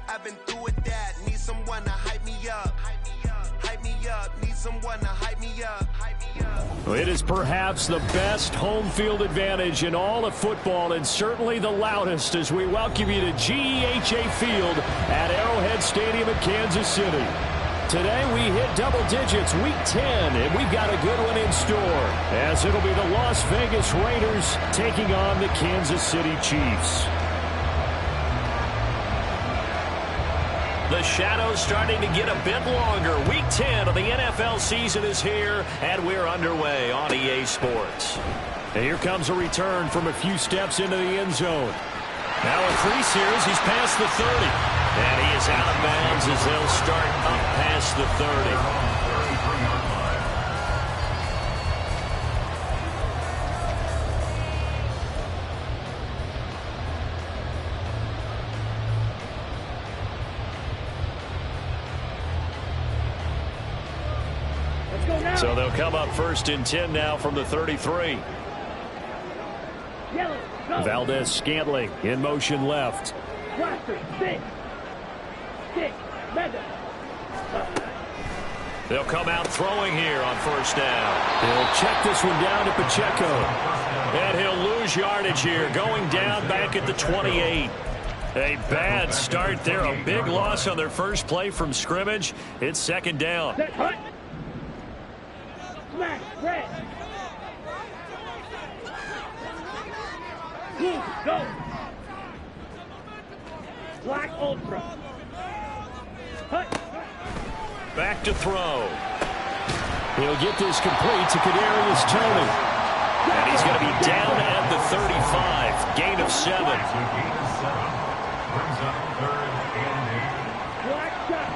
I've been through with that. Need someone to hype me up. Hype me up. Need someone to hype me up. It is perhaps the best home field advantage in all of football, and certainly the loudest, as we welcome you to GEHA Field at Arrowhead Stadium in Kansas City. Today we hit double digits, week 10, and we've got a good one in store, as it'll be the Las Vegas Raiders taking on the Kansas City Chiefs. The shadow's starting to get a bit longer. Week 10 of the NFL season is here, and we're underway on EA Sports. And here comes a return from a few steps into the end zone. Now a crease here as he's past the 30. And he is out of bounds as they'll start up past the 30. So they'll come up first and 10 now from the 33. Valdez Scantling in motion left. They'll come out throwing here on first down. He'll check this one down to Pacheco. And he'll lose yardage here, going down back at the 28. A bad start there, a big loss on their first play from scrimmage. It's second down. Smash, red. Blue, go. Black ultra. Hut. Back to throw. He'll get this complete to Kadarius Toney. And he's going to be down at the 35. Gain of 7. Brings up third and 8. Black shot.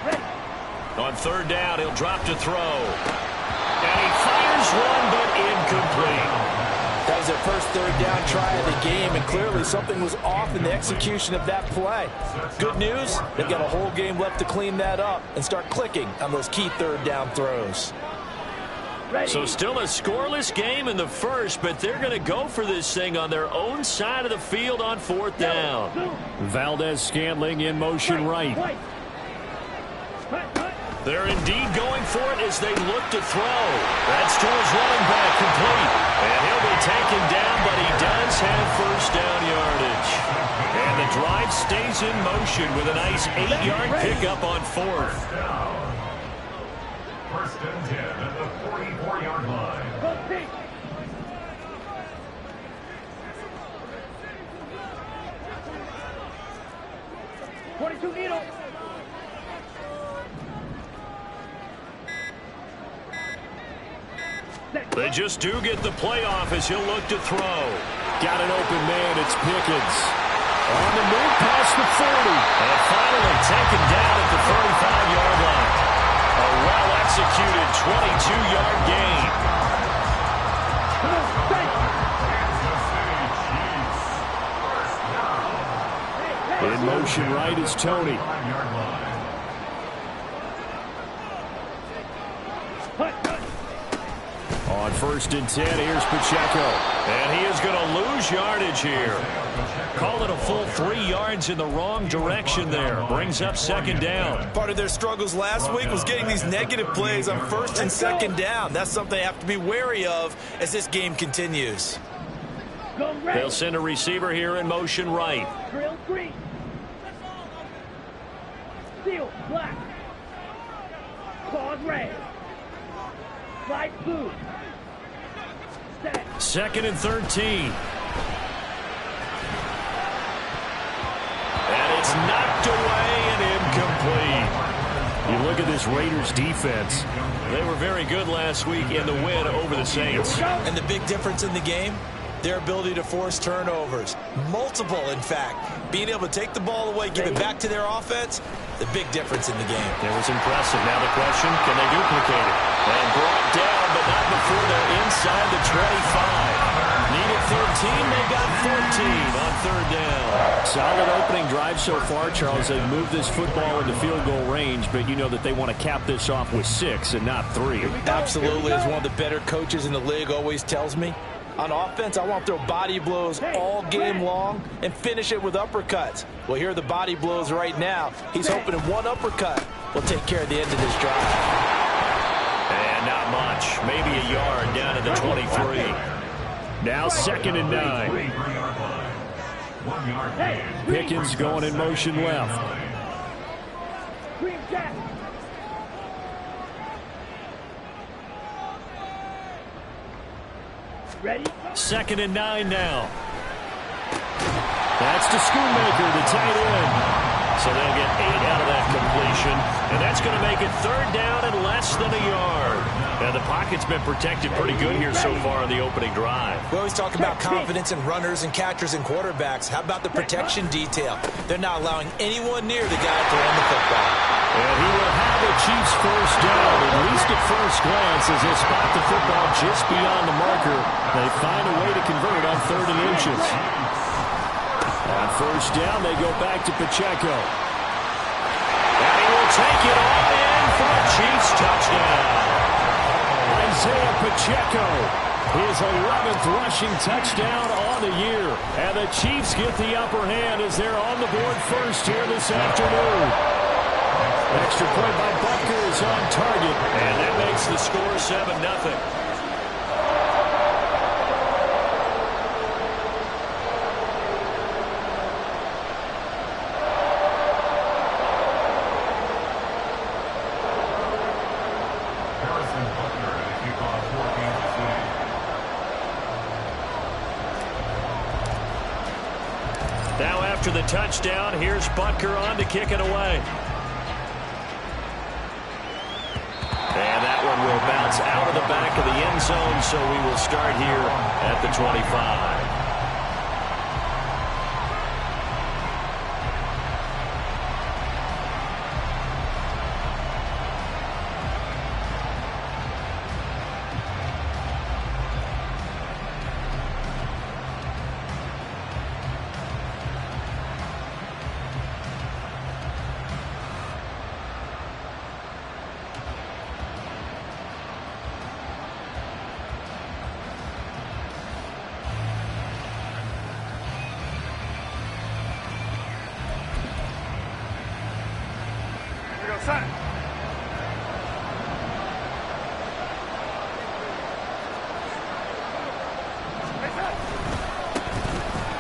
Ready. On third down, he'll drop to throw. And he fires one, but incomplete. That was their first third down try of the game, and clearly something was off in the execution of that play. Good news, they've got a whole game left to clean that up and start clicking on those key third down throws. So still a scoreless game in the first, but they're going to go for this thing on their own side of the field on fourth down. Valdez Scantling in motion right. They're indeed going for it as they look to throw. That's to his running back, complete. And he'll be taken down, but he does have first down yardage. And the drive stays in motion with a nice 8-yard pickup on fourth. First and 10 at the 44-yard line. 22 needle. They just do get the playoff as he'll look to throw. Got an open man, it's Pickens. On the move past the 40. And finally taken down at the 35-yard line. A well-executed 22-yard gain. In motion right is Toney. On first and 10, here's Pacheco. And he is going to lose yardage here. Call it a full 3 yards in the wrong direction there. Brings up second down. Part of their struggles last week was getting these negative plays on first and second down. That's something they have to be wary of as this game continues. They'll send a receiver here in motion right. Drill green. Steel black. Claws red. Light blue. Second and 13. And it's knocked away and incomplete. You look at this Raiders defense. They were very good last week in the win over the Saints. And the big difference in the game, their ability to force turnovers. Multiple, in fact. Being able to take the ball away, give it back to their offense, the big difference in the game. It was impressive. Now the question, can they duplicate it? And brought down, but not before they're inside the 25. Needed 13, they got 14 on third down. Solid opening drive so far, Charles. They've moved this football into field goal range, but you know that they want to cap this off with 6 and not 3. Absolutely. As one of the better coaches in the league always tells me, On offense, I want to throw body blows all game long and finish it with uppercuts. Well, here are the body blows right now. He's hoping one uppercut will take care of the end of this drive. And not much. Maybe a yard down to the 23. Now 2nd and 9. Pickens going in motion left. Green Jack. Ready? 2nd and 9 now. That's to Schoonmaker, the tight end. So they'll get 8 out of that completion. And that's going to make it 3rd down and less than a yard. Now, the pocket's been protected pretty good here so far in the opening drive. We always talk about confidence in runners and catchers and quarterbacks. How about the protection detail? They're not allowing anyone near the guy throwing the football. And he will have the Chiefs first down, at least at first glance, as they spot the football just beyond the marker. They find a way to convert on 3rd and inches. On first down, they go back to Pacheco. And he will take it all in for a Chiefs touchdown. Isaiah Pacheco, his 11th rushing touchdown on the year. And the Chiefs get the upper hand as they're on the board first here this afternoon. Extra point by Butker is on target. And that makes the score 7-0. Now after the touchdown, here's Butker on to kick it away. And that one will bounce out of the back of the end zone, so we will start here at the 25.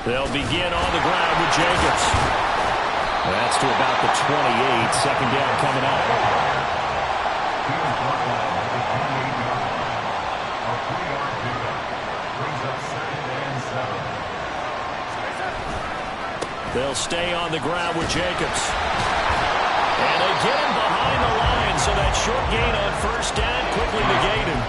They'll begin on the ground with Jacobs. That's to about the 28. 2nd down coming up. They'll stay on the ground with Jacobs. And they get him behind the line, so that short gain on first down quickly negated.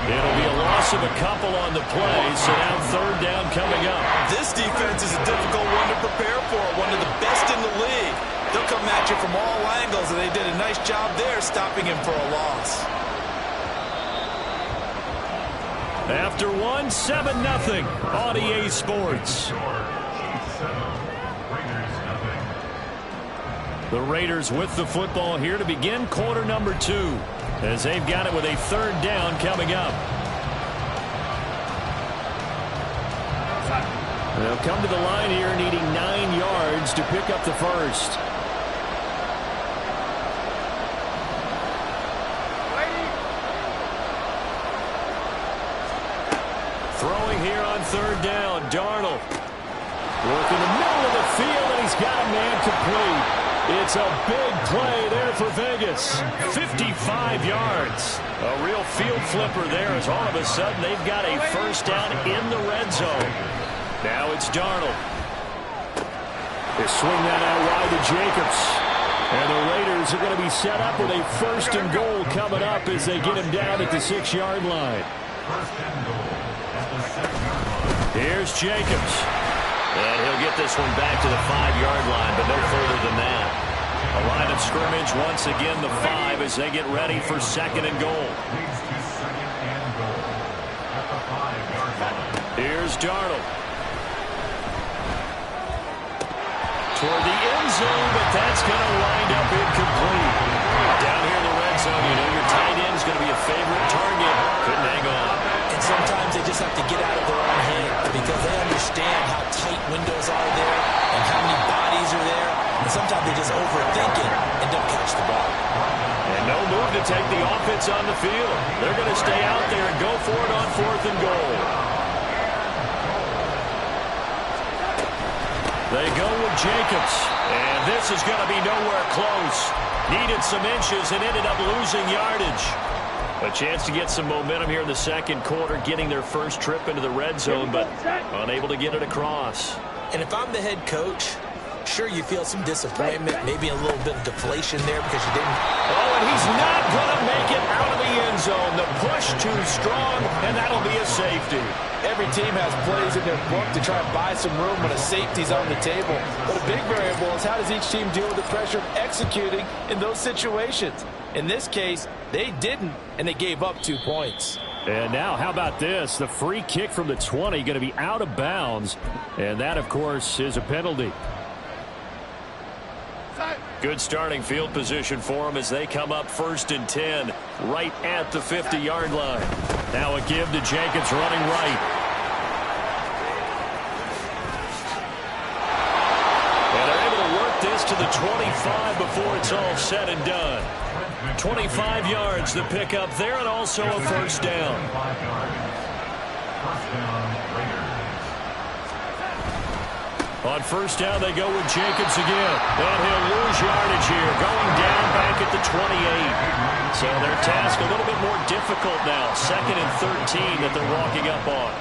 It'll be a loss of a couple on the play, so now 3rd down coming up. This defense is a difficult one to prepare for, one of the best in the league. They'll come at you from all angles, and they did a nice job there stopping him for a loss. After one, 7-0 on EA Sports. The Raiders with the football here to begin quarter number 2, as they've got it with a 3rd down coming up. They'll come to the line here needing 9 yards to pick up the first. Throwing here on 3rd down, Darnold. Working the middle of the field, and he's got a man complete. It's a big play there for Vegas. 55 yards. A real field flipper there, as all of a sudden they've got a first down in the red zone. Now it's Darnold. They swing that out wide to Jacobs. And the Raiders are going to be set up with a 1st and goal coming up as they get him down at the 6-yard line. Here's Jacobs. And he'll get this one back to the 5-yard line, but no further than that. A line of scrimmage once again, the 5, as they get ready for 2nd and goal. Here's Darnold. Toward the end zone, but that's going to wind up incomplete. Down here in the red zone, you know your tight end is going to be a favorite target. Couldn't hang on. And sometimes they just have to get out of their own sometimes they just overthink it and don't catch the ball. And no move to take the offense on the field. They're going to stay out there and go for it on 4th and goal. They go with Jacobs. And this is going to be nowhere close. Needed some inches and ended up losing yardage. A chance to get some momentum here in the second quarter, getting their first trip into the red zone, but unable to get it across. And if I'm the head coach, sure, you feel some disappointment, maybe a little bit of deflation there because you didn't. Oh, and he's not going to make it out of the end zone. The push too strong, and that'll be a safety. Every team has plays in their book to try and buy some room when a safety's on the table. But a big variable is how does each team deal with the pressure of executing in those situations. In this case, they didn't, and they gave up 2 points. And now, how about this? The free kick from the 20 going to be out of bounds. And that, of course, is a penalty. Good starting field position for them as they come up 1st and 10, right at the 50-yard line. Now a give to Jacobs running right. And they're able to work this to the 25 before it's all said and done. 25 yards the pickup there, and also a first down. On first down, they go with Jacobs again. And he'll lose yardage here, going down back at the 28. So their task a little bit more difficult now. 2nd and 13 that they're walking up on.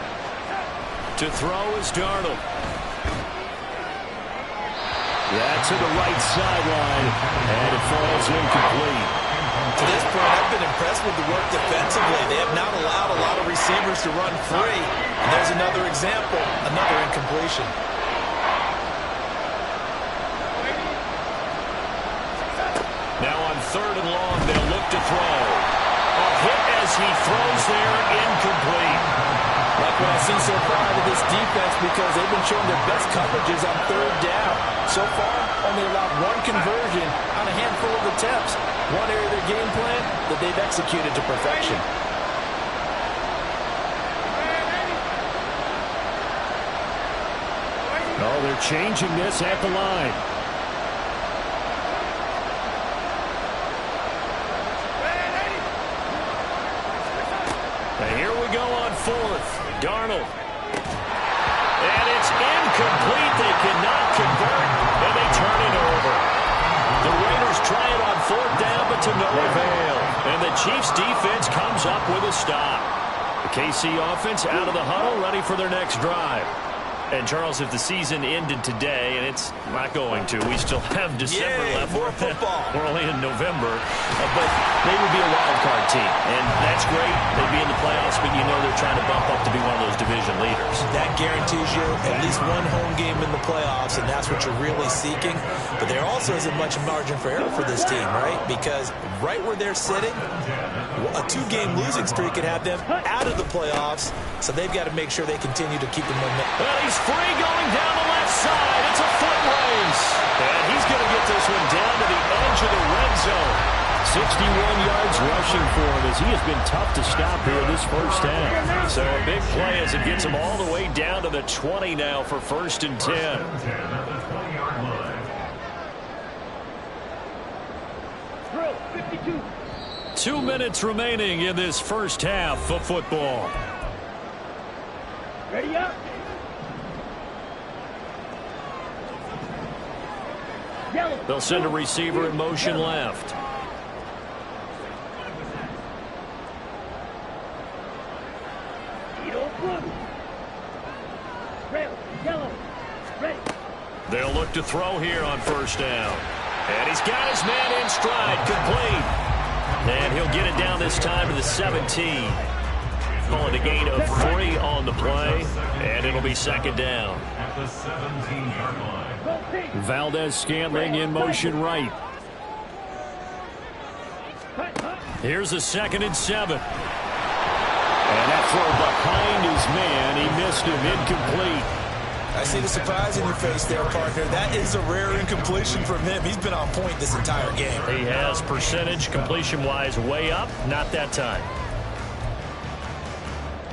To throw is Darnold. That's to the right sideline, and it falls incomplete. To this point, I've been impressed with the work defensively. They have not allowed a lot of receivers to run free. And there's another example, another incompletion. Now on 3rd and long, they'll look to throw. A hit as he throws there, incomplete. Like what I've seen so far out of this defense, because they've been showing their best coverages on 3rd down. So far, only allowed 1 conversion on a handful of attempts. One area of their game plan that they've executed to perfection. Oh, they're changing this at the line. And here we go on 4th. Darnold. And it's incomplete. They cannot convert, and they turn it over. The Raiders try it on 4th down, but to no avail. And the Chiefs' defense comes up with a stop. The KC offense out of the huddle, ready for their next drive. And, Charles, if the season ended today, and it's not going to, we still have December left. More football. We're only in November. But they would be a wild card team. And that's great. They'd be in the playoffs, but you know they're trying to bump up to be one of those division leaders. That guarantees you at least 1 home game in the playoffs, and that's what you're really seeking. But there also isn't much margin for error for this team, right? Because right where they're sitting, a 2-game losing streak could have them out of the playoffs. So they've got to make sure they continue to keep the momentum. Well, he's free going down the left side. It's a foot race. And he's going to get this one down to the edge of the red zone. 61 yards rushing for him as he has been tough to stop here this first half. So a big play as it gets him all the way down to the 20 now for 1st and 10. 2 minutes remaining in this first half of football. Ready up. They'll send a receiver in motion left. They'll look to throw here on 1st down. And he's got his man in stride, complete. And he'll get it down this time to the 17. Calling a gain of 3 on the play, and it'll be 2nd down. At the 17-yard line. Valdez-Scantling in motion right. Here's a 2nd and 7. And that throw behind his man. He missed him, incomplete. I see the surprise in your face there, partner. That is a rare incompletion from him. He's been on point this entire game. He has percentage completion-wise way up. Not that time.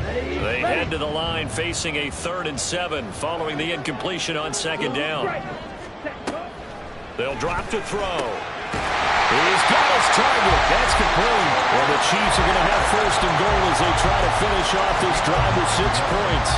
They head to the line facing a 3rd and 7 following the incompletion on 2nd down. They'll drop to throw. He's got his target. That's complete. Well, the Chiefs are going to have first and goal as they try to finish off this drive with 6 points.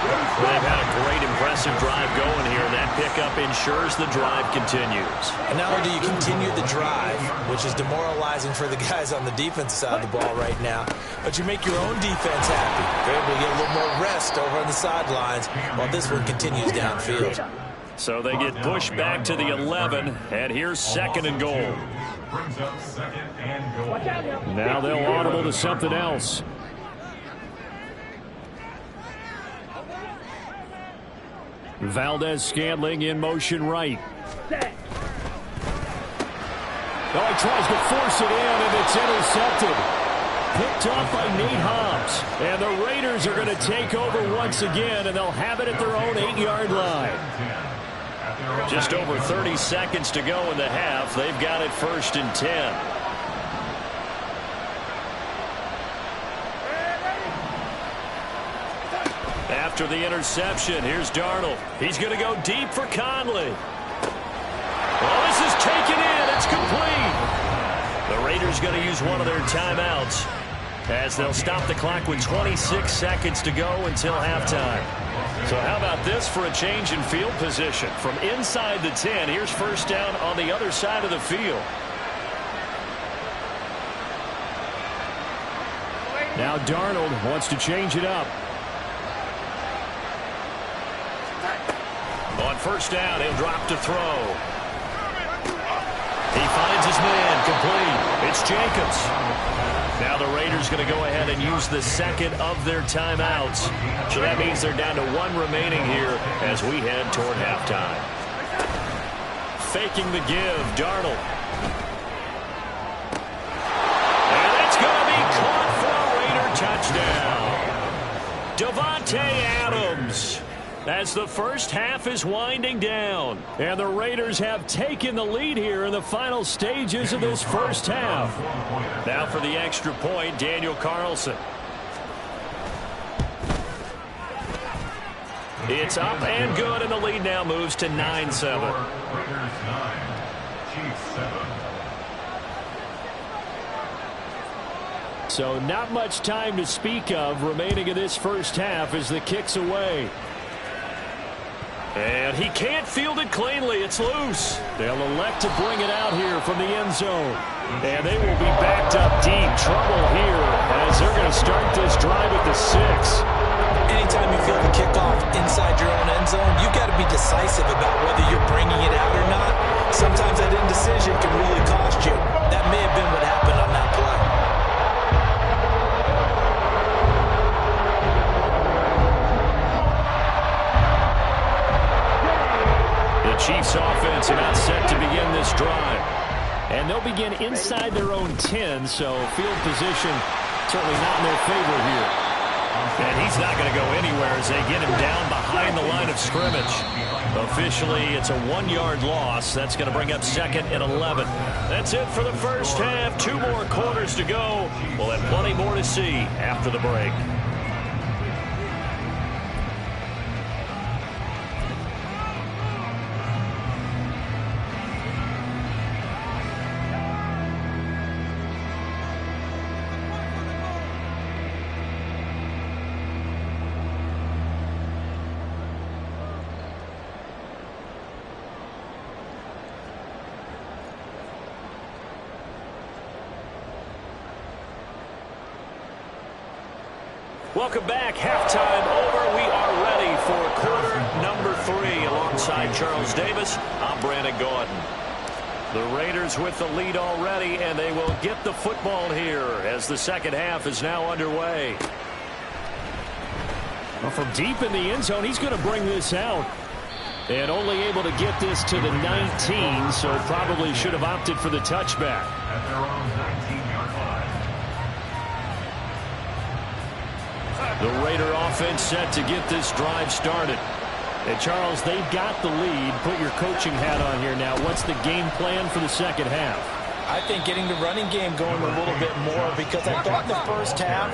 They've had a great, impressive drive going here. That pickup ensures the drive continues. And not only do you continue the drive, which is demoralizing for the guys on the defensive side of the ball right now, but you make your own defense happy. They're able to get a little more rest over on the sidelines while this one continues downfield. So they get pushed back to the 11, and here's second and goal. Brings up second and goal. Now they'll audible to something else. Valdez-Scantling in motion right. Oh, he tries to force it in, and it's intercepted. Picked off by Nate Hobbs. And the Raiders are going to take over once again, and they'll have it at their own 8-yard line. Just over 30 seconds to go in the half. They've got it first and 10. After the interception, here's Darnold. He's going to go deep for Conley. Well, this is taken in. It's complete. The Raiders going to use one of their timeouts as they'll stop the clock with 26 seconds to go until halftime. So how about this for a change in field position? From inside the 10, here's first down on the other side of the field. Now Darnold wants to change it up. On first down, he'll drop to throw. He finds his man, complete. It's Jacobs. Now the Raiders going to go ahead and use the second of their timeouts. So that means they're down to 1 remaining here as we head toward halftime. Faking the give, Darnold. And that's going to be caught for a Raider touchdown. Davante Adams. As the first half is winding down. And the Raiders have taken the lead here in the final stages of this first half. Now for the extra point, Daniel Carlson. It's up and good, and the lead now moves to 9-7. Raiders 9, Chiefs 7. So not much time to speak of remaining in this first half as the kick's away. And he can't field it cleanly. It's loose. They'll elect to bring it out here from the end zone. And they will be backed up deep. Trouble here as they're going to start this drive at the 6. Anytime you feel the kickoff inside your own end zone, you've got to be decisive about whether you're bringing it out or not. Sometimes that indecision can really cost you. That may have been what happened on that play. Chiefs offense about set to begin this drive. And they'll begin inside their own 10, so field position certainly not in their favor here. And he's not going to go anywhere as they get him down behind the line of scrimmage. Officially, it's a 1-yard loss. That's going to bring up second and 11. That's it for the first half. 2 more quarters to go. We'll have plenty more to see after the break. Welcome back. Halftime over. We are ready for quarter number 3. Alongside Charles Davis, I'm Brandon Gordon. The Raiders with the lead already, and they will get the football here as the second half is now underway. Well, from deep in the end zone, he's going to bring this out. And only able to get this to the 19, so probably should have opted for the touchback. At their own 19-yard line. The Raider offense set to get this drive started. And Charles, they've got the lead. Put your coaching hat on here now. What's the game plan for the second half? I think getting the running game going a little bit more, because I thought in the first half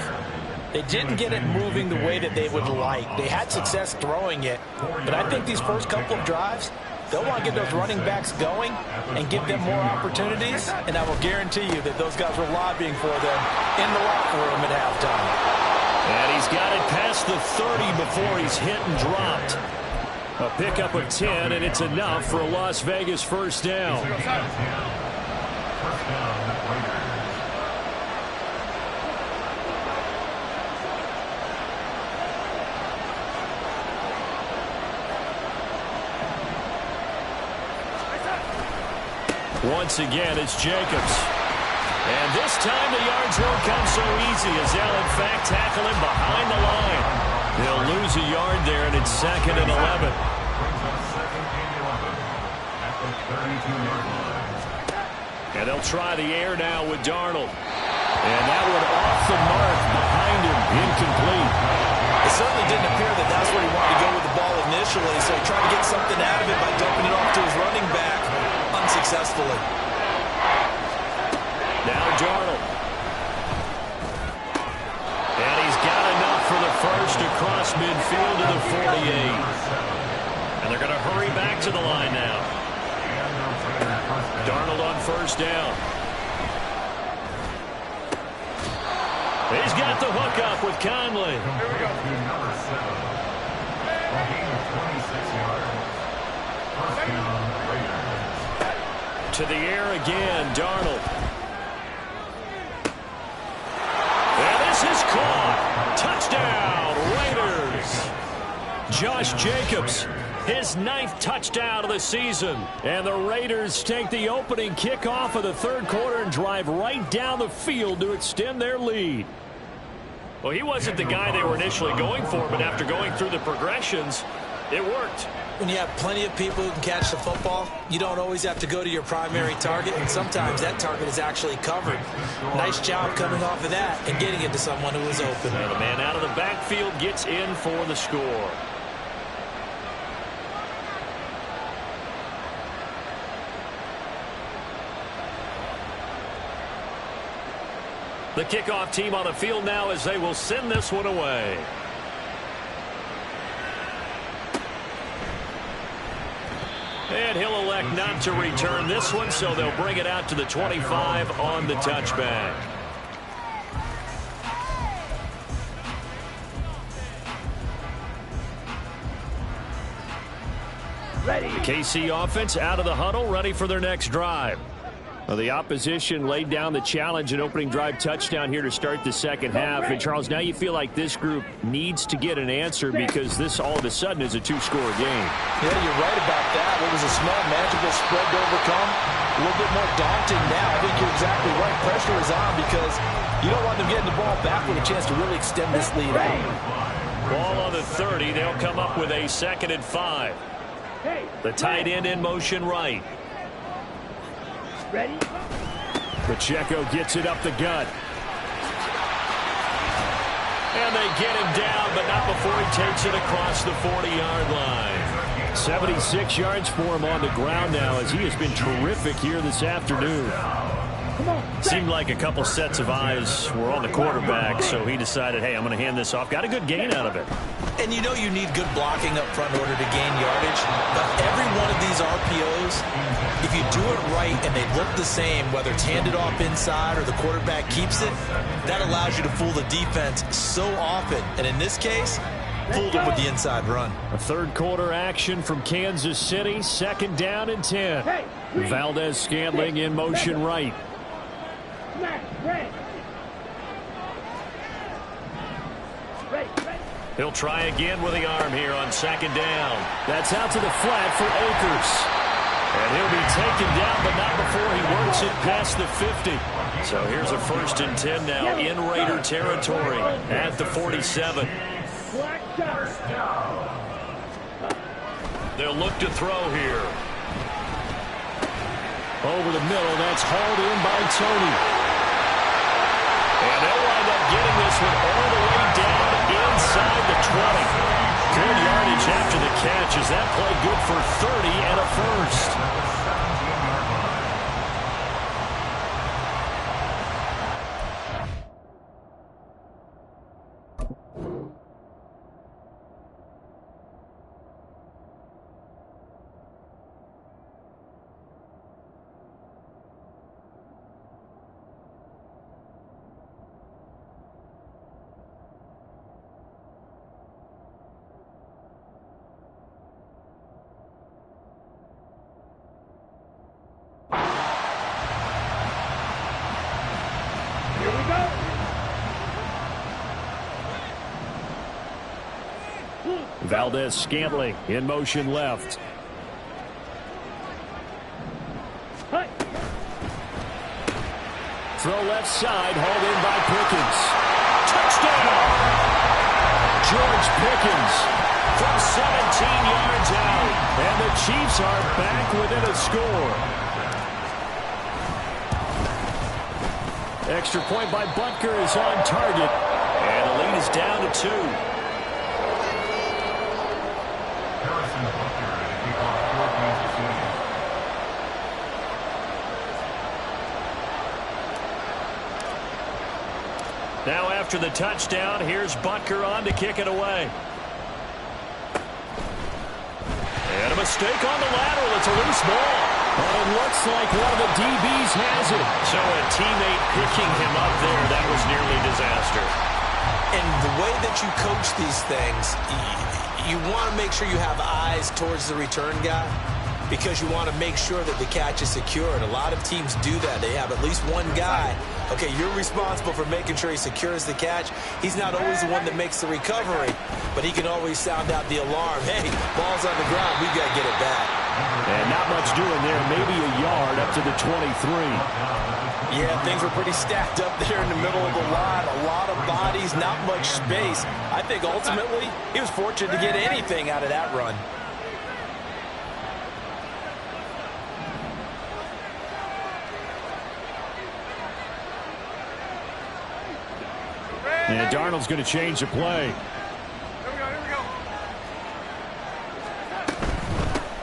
they didn't get it moving the way that they would like. They had success throwing it, but I think these first couple of drives, They'll want to get those running backs going and give them more opportunities, and I will guarantee you that those guys were lobbying for them in the locker room at halftime. And he's got it past the 30 before he's hit and dropped. A pickup of 10, and it's enough for a Las Vegas first down. First down, Raiders. Once again, it's Jacobs. And this time the yards won't come so easy as they'll, in fact, tackle him behind the line. They'll lose a yard there, and it's 2nd and 11. Brings up 2nd and 11 at the 32-yard line. And they'll try the air now with Darnold. And that one off the mark behind him, incomplete. It certainly didn't appear that that's where he wanted to go with the ball initially, so he tried to get something out of it by dumping it off to his running back unsuccessfully. Now Darnold. And he's got enough for the first across midfield to the 48. And they're going to hurry back to the line now. Darnold on first down. He's got the hook up with Conley. Here we go. Number 7. A gain of 26 yards. First down, Raiders. To the air again, Darnold. And this is caught. Touchdown, Raiders. Josh Jacobs, his 9th touchdown of the season. And the Raiders take the opening kickoff of the third quarter and drive right down the field to extend their lead. Well, he wasn't the guy they were initially going for, but after going through the progressions, it worked. When you have plenty of people who can catch the football, you don't always have to go to your primary target, and sometimes that target is actually covered. Nice job coming off of that and getting it to someone who was open. And the man out of the backfield gets in for the score. The kickoff team on the field now as they will send this one away. And he'll elect not to return this one, so they'll bring it out to the 25 on the touchback. Ready. The KC offense out of the huddle, ready for their next drive. Well, the opposition laid down the challenge and opening drive touchdown here to start the second half. And, Charles, now you feel like this group needs to get an answer because this all of a sudden is a 2-score game. Yeah, you're right about that. It was a small, manageable spread to overcome. A little bit more daunting now. I think you're exactly right. Pressure is on because you don't want them getting the ball back with a chance to really extend this lead out. Ball on the 30. They'll come up with a 2nd and 5. The tight end in motion right. Ready? Pacheco gets it up the gut. And they get him down, but not before he takes it across the 40-yard line. 76 yards for him on the ground now as he has been terrific here this afternoon. Seemed like a couple sets of eyes were on the quarterback, so he decided, hey, I'm going to hand this off. Got a good gain out of it. And you know you need good blocking up front in order to gain yardage. But every one of these RPOs, if you do it right and they look the same, whether it's handed off inside or the quarterback keeps it, that allows you to fool the defense so often. And in this case, fooled them with the inside run. A third quarter action from Kansas City, 2nd down and 10. Valdez-Scantling in motion right. He'll try again with the arm here on 2nd down. That's out to the flat for Akers. And he'll be taken down, but not before he works it past the 50. So here's a 1st and 10 now in Raider territory at the 47. They'll look to throw here. Over the middle, that's hauled in by Tony. And they'll wind up getting this one all the way down inside the 20. Good yardage after the catch. Is that play good for 30 and a first? Valdez-Scantling in motion left. Throw left side, hauled in by Pickens. Touchdown! George Pickens from 17 yards out. And the Chiefs are back within a score. Extra point by Butker is on target. And the lead is down to 2. Harrison Butker, he caught 4 passes today. Now after the touchdown, here's Butker on to kick it away. And a mistake on the lateral. It's a loose ball. But it looks like one of the DBs has it. So a teammate picking him up there, that was nearly disaster. And the way that you coach these things, you want to make sure you have eyes towards the return guy because you want to make sure that the catch is secure. And a lot of teams do that. They have at least one guy. Okay, you're responsible for making sure he secures the catch. He's not always the one that makes the recovery, but he can always sound out the alarm. Hey, ball's on the ground. We've got to get it back. And not much doing there. Maybe a yard up to the 23. Yeah, things were pretty stacked up there in the middle of the line. A lot of bodies, not much space. I think ultimately he was fortunate to get anything out of that run. And Darnold's going to change the play.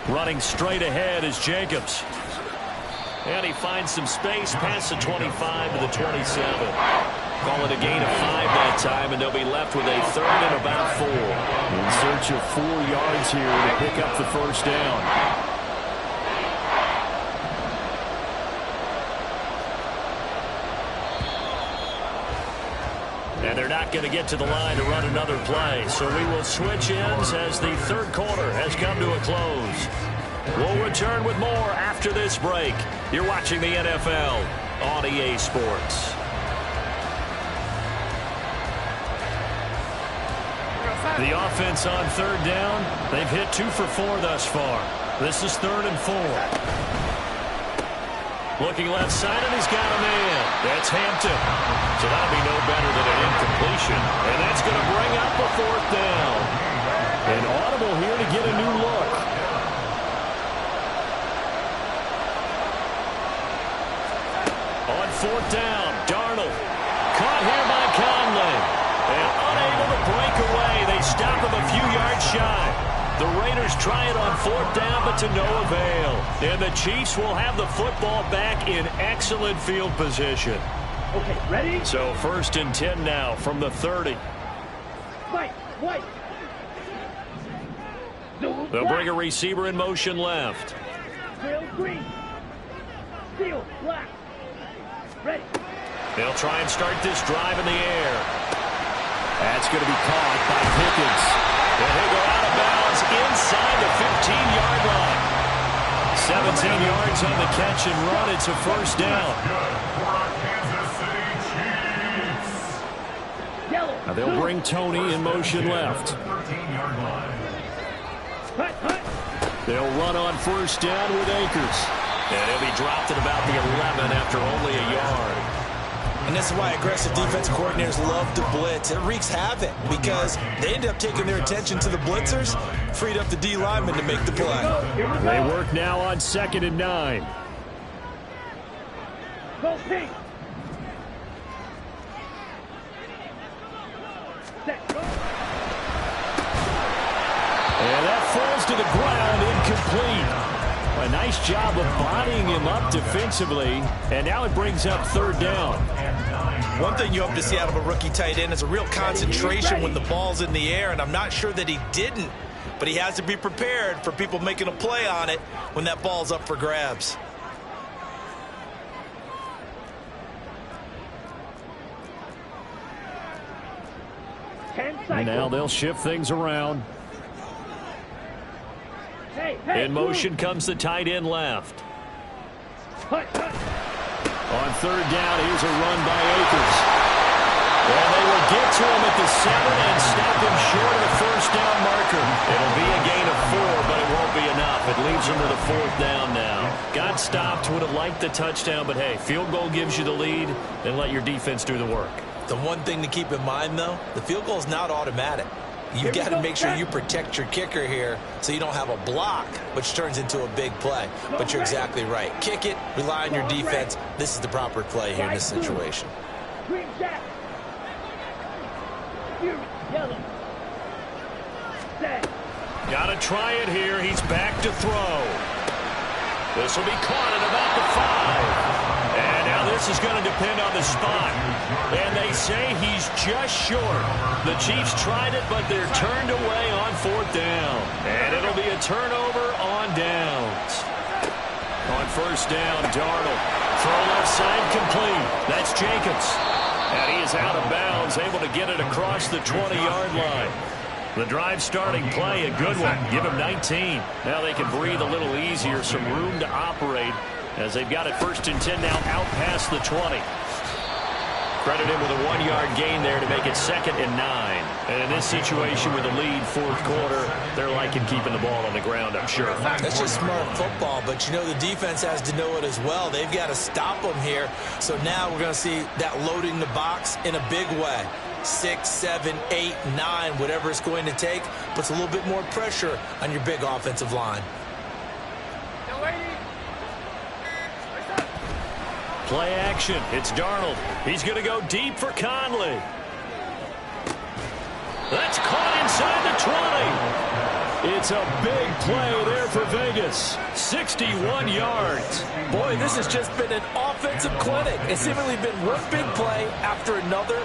Running straight ahead is Jacobs. And he finds some space past the 25 to the 27. Call it a gain of 5 that time, and they'll be left with a 3rd and about 4. In search of 4 yards here to pick up the first down. And they're not going to get to the line to run another play. So we will switch ends as the 3rd quarter has come to a close. We'll return with more after this break. You're watching the NFL on EA Sports. The offense on 3rd down. They've hit 2 for 4 thus far. This is 3rd and 4. Looking left side, and he's got a man. That's Hampton. So that'll be no better than an incompletion. And that's going to bring up a 4th down. And audible here to get a new look. On 4th down, Darnold. Caught here by Conley. And unable to break away. They stop him a few yards shy. The Raiders try it on 4th down, but to no avail. And the Chiefs will have the football back in excellent field position. Okay, ready? So 1st and 10 now from the 30. White. They'll bring a receiver in motion left. Drill green. Steel black. Ready. They'll try and start this drive in the air. That's going to be caught by Pickens. And he'll go out of bounds inside the 15-yard line. 17 yards on the catch and run. It's a 1st down. Now they'll bring Tony in motion left. They'll run on 1st down with Akers. And he'll be dropped at about the 11 after only a yard. And this is why aggressive defensive coordinators love to blitz. It wreaks havoc because they end up taking their attention to the blitzers, freed up the D lineman to make the play. They work now on 2nd and 9. Go pink. Set, go. And that falls to the ground, incomplete. A nice job of bodying him up defensively, and now it brings up 3rd down. One thing you hope to see out of a rookie tight end is a real concentration when the ball's in the air, and I'm not sure that he didn't, but he has to be prepared for people making a play on it when that ball's up for grabs. And now they'll shift things around. In motion comes the tight end left. On 3rd down, here's a run by Akers. And they will get to him at the 7 and stop him short of the first down marker. It'll be a gain of 4, but it won't be enough. It leaves him to the 4th down now. Got stopped, would have liked the touchdown, but hey, field goal gives you the lead, then let your defense do the work. The one thing to keep in mind, though, the field goal is not automatic. You've got to make sure you protect your kicker here so you don't have a block, which turns into a big play. But you're exactly right. Kick it, rely on your defense. This is the proper play here in this situation. Got to try it here. He's back to throw. This will be caught at about the 5. And now this is going to depend on the spot. And they say he's just short. The Chiefs tried it, but they're turned away on 4th down. And it'll be a turnover on downs. On 1st down, Darnold. Throw left side complete. That's Jacobs. And he is out of bounds, able to get it across the 20-yard line. The drive starting play, a good one. Give him 19. Now they can breathe a little easier, some room to operate as they've got it 1st and 10 now out past the 20. Credit him with a 1-yard gain there to make it 2nd and 9. And in this situation with the lead 4th quarter, they're liking keeping the ball on the ground, I'm sure. That's just smart football, but you know the defense has to know it as well. They've got to stop them here. So now we're going to see that loading the box in a big way. 6, 7, 8, 9, whatever it's going to take, puts a little bit more pressure on your big offensive line. Play action. It's Darnold. He's going to go deep for Conley. That's caught inside the 20. It's a big play there for Vegas. 61 yards. Boy, this has just been an offensive clinic. It's seemingly been one big play after another,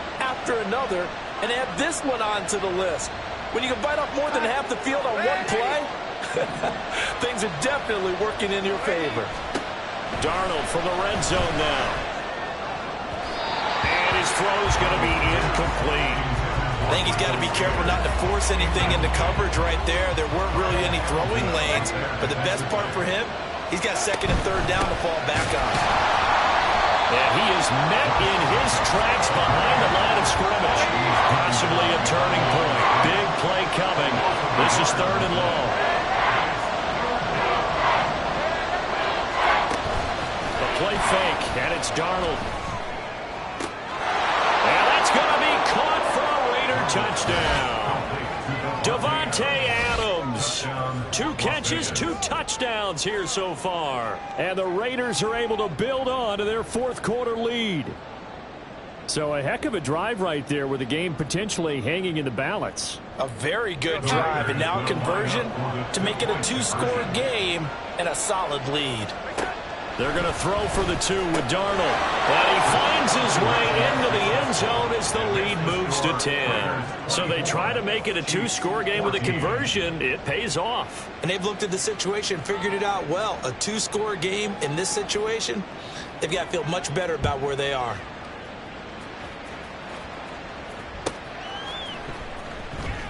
and add this one onto the list. When you can bite off more than half the field on one play, things are definitely working in your favor. Darnold from the red zone now. And his throw is going to be incomplete. I think he's got to be careful not to force anything into coverage right there. There weren't really any throwing lanes, but the best part for him, he's got 2nd and 3rd down to fall back on. And he is met in his tracks behind the line of scrimmage. Possibly a turning point. Big play coming. This is 3rd and long. The play fake, and it's Darnold. And that's going to be caught for a Raider touchdown. Davante Adams. 2 catches, 2 touchdowns here so far. And the Raiders are able to build on to their 4th quarter lead. So a heck of a drive right there with the game potentially hanging in the balance. A very good drive, and now a conversion to make it a 2-score game and a solid lead. They're going to throw for the 2 with Darnold. And he finds his way into the end zone as the lead moves to 10. So they try to make it a 2-score game with a conversion. It pays off. And they've looked at the situation, figured it out well. A 2-score game in this situation, they've got to feel much better about where they are.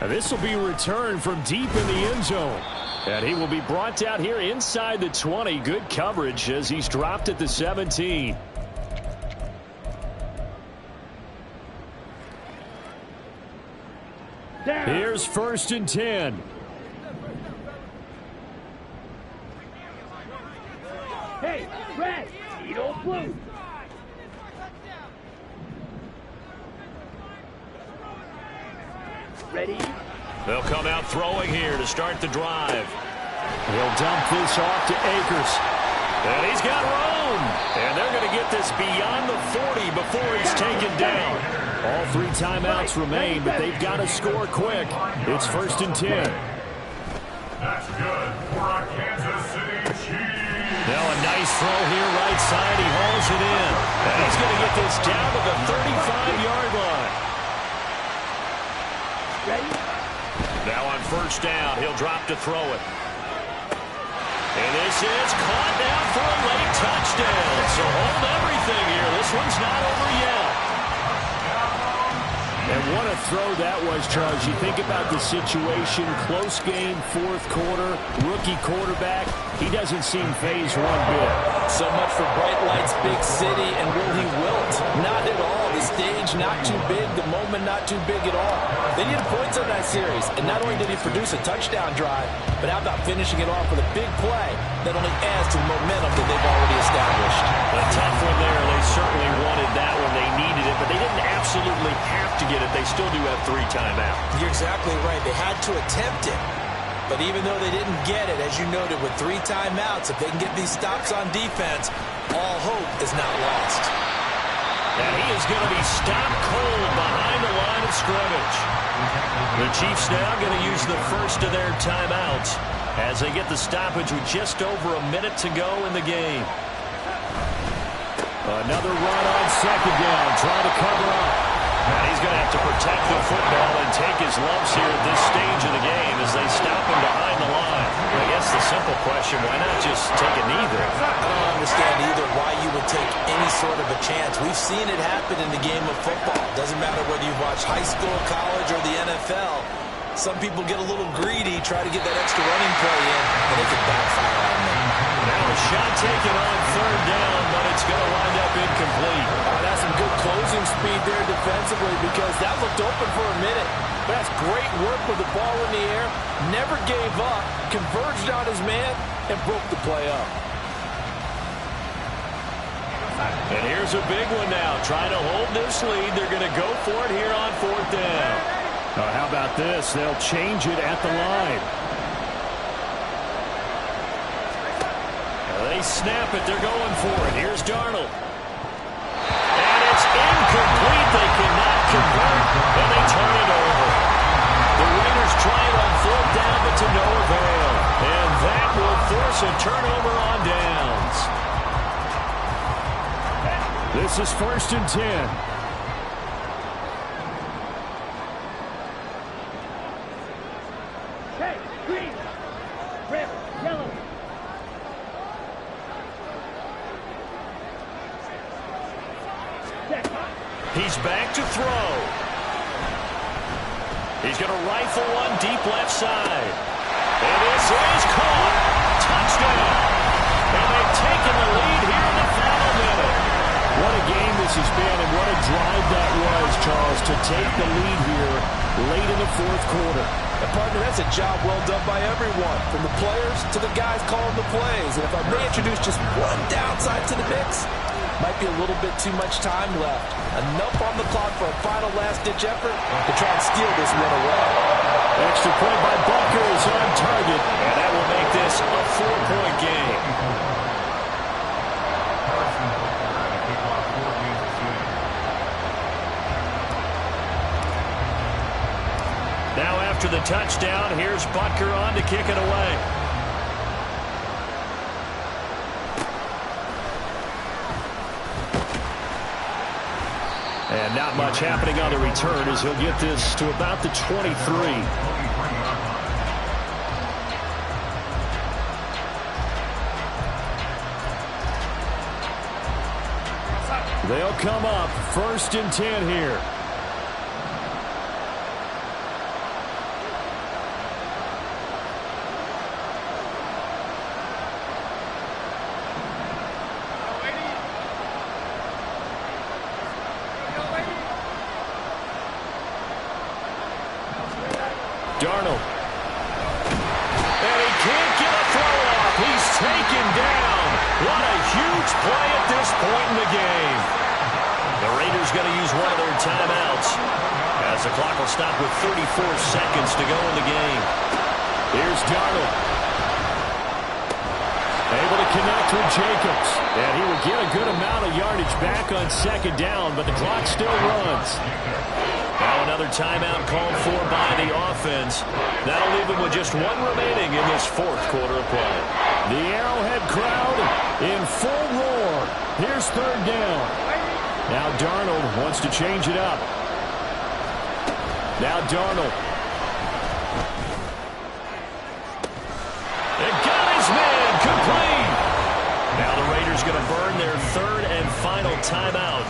Now this will be returned from deep in the end zone. And he will be brought down here inside the 20. Good coverage as he's dropped at the 17. Here's 1st and 10. Hey, red, Eagle blue. Ready? They'll come out throwing here to start the drive. He'll dump this off to Akers. And he's got room. And they're going to get this beyond the 40 before he's taken down. All 3 timeouts remain, but they've got to score quick. It's 1st and 10. That's good for a Kansas City Chiefs. Now a nice throw here right side. He hauls it in. And he's going to get this down to the 35-yard line. Ready? Now on 1st down, he'll drop to throw it. And this is caught down for a late touchdown. So hold everything here. This one's not over yet. And what a throw that was, Charles. You think about the situation, close game, 4th quarter, rookie quarterback. He doesn't seem fazed one bit. So much for bright lights, big city, and will he wilt? Not at all. The stage not too big, the moment not too big at all. They needed points in that series, and not only did he produce a touchdown drive, but how about finishing it off with a big play that only adds to the momentum that they've already established. A tough one there. They certainly wanted that one. They needed it, but they didn't absolutely have to get it. They still do have 3 timeouts. You're exactly right. They had to attempt it. But even though they didn't get it, as you noted, with 3 timeouts, if they can get these stops on defense, all hope is not lost. And he is going to be stopped cold behind the line of scrimmage. The Chiefs now going to use the first of their timeouts as they get the stoppage with just over a minute to go in the game. Another run on second down, trying to cover up. And he's going to have to protect the football and take his lumps here at this stage of the game as they stop him behind the line. I guess the simple question, why not just take a knee there? I don't understand either why you would take any sort of a chance. We've seen it happen in the game of football. Doesn't matter whether you watch high school, college, or the NFL. Some people get a little greedy, try to get that extra running play in, and it can backfire on them. Now a shot taken on third down, but it's going to wind up incomplete. That's some good closing speed there defensively because that looked open for a minute. But that's great work with the ball in the air. Never gave up, converged on his man, and broke the play up. And here's a big one now. Trying to hold this lead. They're going to go for it here on fourth down. How about this? They'll change it at the line. They snap it. They're going for it. Here's Darnold. And it's incomplete. They cannot convert, and they turn it over. The Raiders try it on fourth down, but to no avail. And that will force a turnover on downs. This is 1st and 10. Green, red, yellow. He's back to throw. He's going to rifle one deep left side. And this is caught. Touchdown. And they've taken the lead here in the final minute. What a game this has been, and what a drive that was, Charles, to take the lead here late in the fourth quarter. And partner, that's a job well done by everyone, from the players to the guys calling the plays. And if I may introduce just one downside to the mix, might be a little bit too much time left. Enough on the clock for a final last-ditch effort to try and steal this one away. Extra point by Butker is on target. And that will make this a 4-point game. Now after the touchdown, here's Butker on to kick it away. And not much happening on the return as he'll get this to about the 23. They'll come up 1st and 10 here. Darnold. And he can't get a throw off. He's taken down. What a huge play at this point in the game. The Raiders going to use one of their timeouts as the clock will stop with 34 seconds to go in the game. Here's Darnold. Able to connect with Jacobs. And he will get a good amount of yardage back on second down, but the clock still runs. Now another timeout called for by the offense. That'll leave them with just one remaining in this fourth quarter of play. The Arrowhead crowd in full roar. Here's third down. Now Darnold wants to change it up. Now Darnold. It got his man complete. Now the Raiders going to burn their third and final timeout.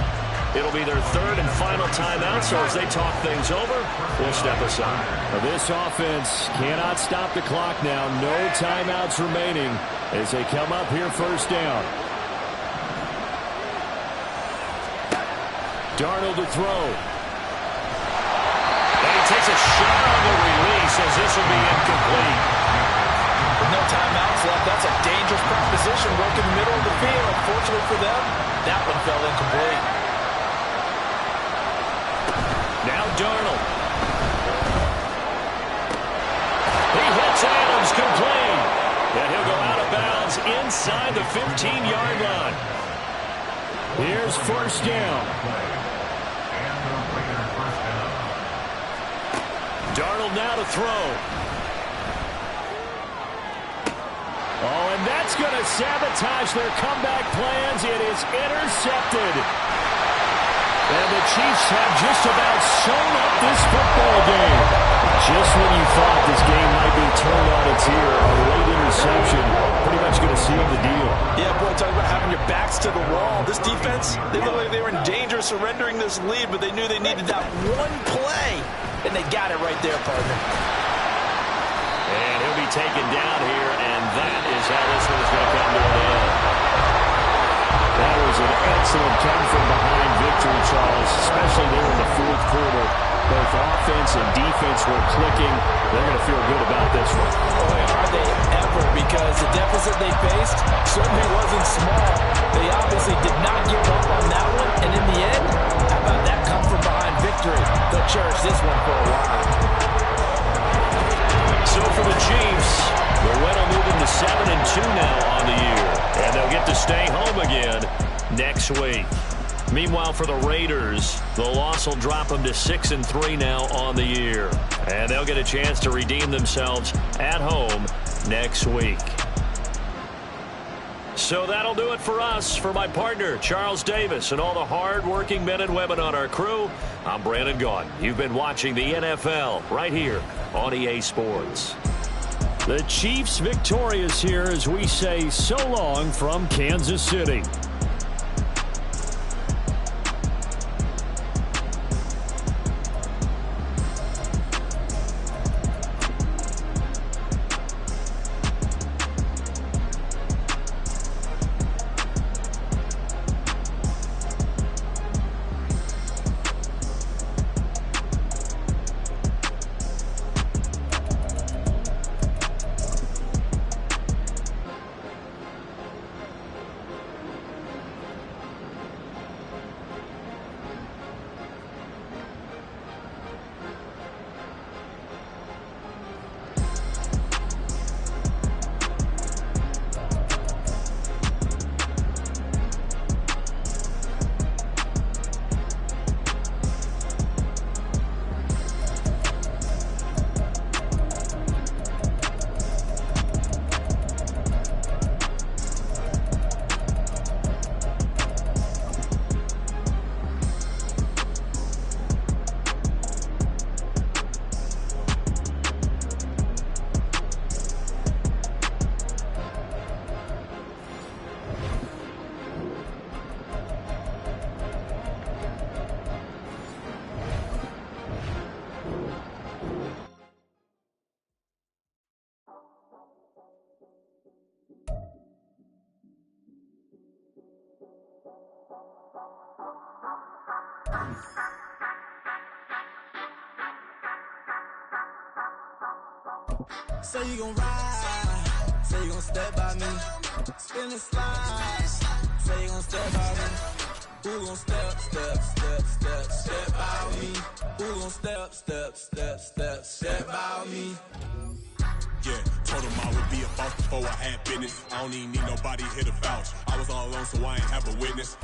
It'll be their third and final timeout, so as they talk things over, we'll step aside. Now this offense cannot stop the clock now. No timeouts remaining as they come up here first down. Darnold to throw. And he takes a shot on the release as this will be incomplete. With no timeouts left, that's a dangerous proposition. Work in the middle of the field. Unfortunately for them, that one fell incomplete. Now Darnold. He hits Adams complete. And he'll go out of bounds inside the 15-yard line. Here's first down. Darnold now to throw. Oh, and that's going to sabotage their comeback plans. It is intercepted. And the Chiefs have just about sewn up this football game. Just when you thought this game might be turned on its ear, a late interception pretty much going to seal the deal. Yeah, boy, talking about having your backs to the wall. This defense, they looked like they were in danger of surrendering this lead, but they knew they needed that one play, and they got it right there, partner. And he'll be taken down here, and that is how this one is going to come to an end. That was an excellent come-from-behind victory, Charles, especially there in the fourth quarter. Both offense and defense were clicking. They're going to feel good about this one. Boy, are they ever, because the deficit they faced certainly wasn't small. They obviously did not give up on that one, and in the end, how about that come-from-behind victory? They'll cherish this one for a while. So for the Chiefs, the win will move them to 7-2 now on the year. And they'll get to stay home again next week. Meanwhile, for the Raiders, the loss will drop them to 6-3 now on the year. And they'll get a chance to redeem themselves at home next week. So that'll do it for us. For my partner, Charles Davis, and all the hard-working men and women on our crew, I'm Brandon Gaudin. You've been watching the NFL right here on EA Sports. The Chiefs victorious here as we say so long from Kansas City. Say you gon' ride, say you gon' step by me, spin and slide, say you gon' step by me. Who gon' step by me? Who gon' step by me? Yeah, told him I would be a boss before I had business. I don't even need nobody here to vouch. I was all alone, so I ain't have a witness.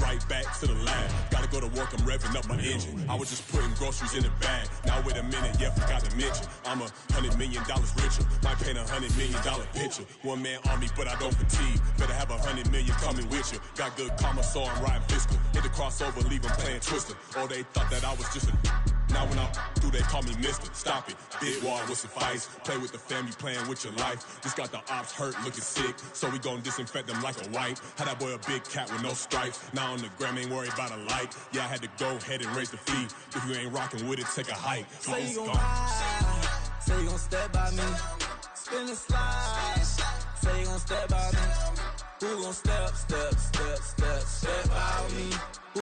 Right back to the lab. Gotta go to work, I'm revving up my engine. I was just putting groceries in the bag. Now wait a minute, yeah, forgot to mention. I'm $100 million richer. Might paint $100 million picture. One man army, but I don't fatigue. Better have $100 million coming with you. Got good karma, so I'm riding fiscal. Hit the crossover, leave them playing Twister. Oh, they thought that I was just a... Now when I'm through, they call me Mister. Stop it. Big wall with suffice. Play with the family, playing with your life. Just got the ops hurt, looking sick. So we gon' disinfect them like a wipe. Had that boy a big cat with no stripes. Now on the gram, ain't worried about a light. Yeah, I had to go ahead and raise the fee. If you ain't rocking with it, take a hike. Say you gon' ride, say you gon' step by me. Spin and slide, say you gon' step by me. Who gon' step by me?